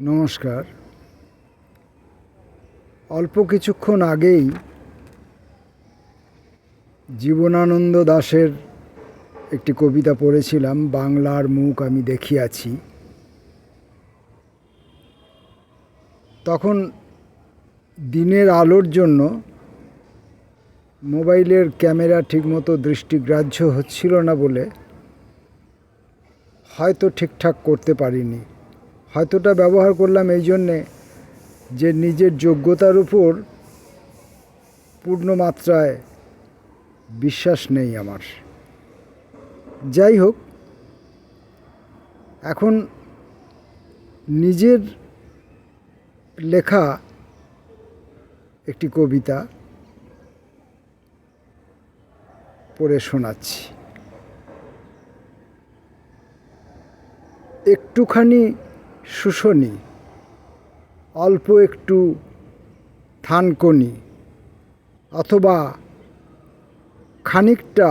নমস্কার। অল্প কিছুক্ষণ আগেই জীবনানন্দ দাশের একটি কবিতা পড়েছিলাম, বাংলার মুখ আমি দেখিয়াছি। তখন দিনের আলোর জন্য মোবাইলের ক্যামেরা ঠিকমতো দৃষ্টিগ্রাহ্য হচ্ছিল না বলে হয়তো ঠিকঠাক করতে পারিনি। হয়তোটা ব্যবহার করলাম এই জন্যে যে নিজের যোগ্যতার উপর পূর্ণ মাত্রায় বিশ্বাস নেই আমার। যাই হোক, এখন নিজের লেখা একটি কবিতা পড়ে শোনাচ্ছি। একটুখানি শুশনি, অল্প একটু থানকনি, অথবা খানিকটা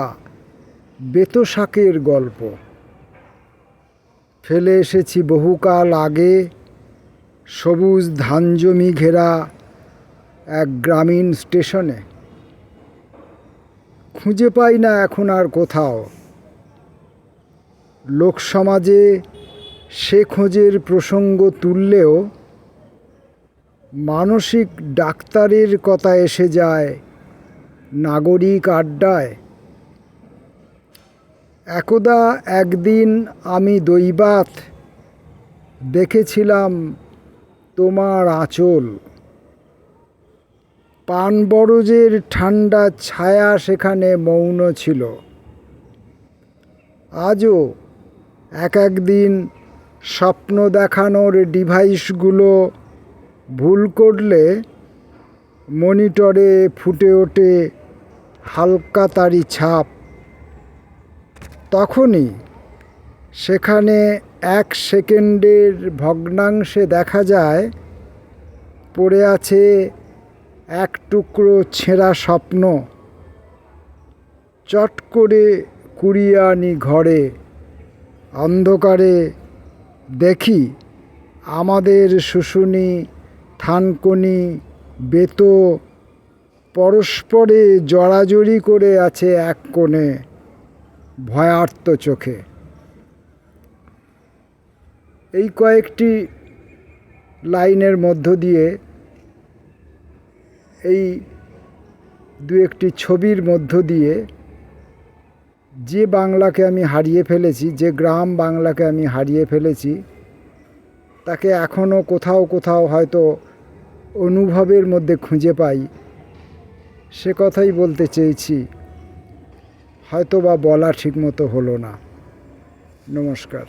বেতো শাকের গল্প ফেলে এসেছি বহুকাল আগে, সবুজ ধানজমি ঘেরা এক গ্রামীণ স্টেশনে। খুঁজে পাই না এখন আর কোথাও, লোকসমাজে সে খোঁজের প্রসঙ্গ তুললেও মানসিক ডাক্তারের কথা এসে যায় নাগরিক আড্ডায়। একদা একদিন আমি দৈবাত দেখেছিলাম তোমার আঁচল, পানবরজের ঠান্ডা ছায়া সেখানে মৌন ছিল। আজও একদিন স্বপ্ন দেখানোর ডিভাইসগুলো ভুল করলে মনিটরে ফুটে ওঠে হালকা তারি ছাপ। তখনই সেখানে 1 সেকেন্ডের ভগ্নাংশে দেখা যায় পড়ে আছে এক টুকরো ছেঁড়া স্বপ্ন। চট করে কুড়িয়ে আনি ঘরে, অন্ধকারে দেখি আমাদের শুশুনি, থানকনি, বেতো পরস্পরে জড়াজড়ি করে আছে এক কোণে ভয়ার্ত চোখে। এই কয়েকটি লাইনের মধ্য দিয়ে, এই দু একটি ছবির মধ্য দিয়ে যে বাংলাকে আমি হারিয়ে ফেলেছি, যে গ্রাম বাংলাকে আমি হারিয়ে ফেলেছি, তাকে এখনও কোথাও কোথাও হয়তো অনুভবের মধ্যে খুঁজে পাই। সে কথাই বলতে চেয়েছি, হয়তো বা বলা ঠিকমতো হলো না। নমস্কার।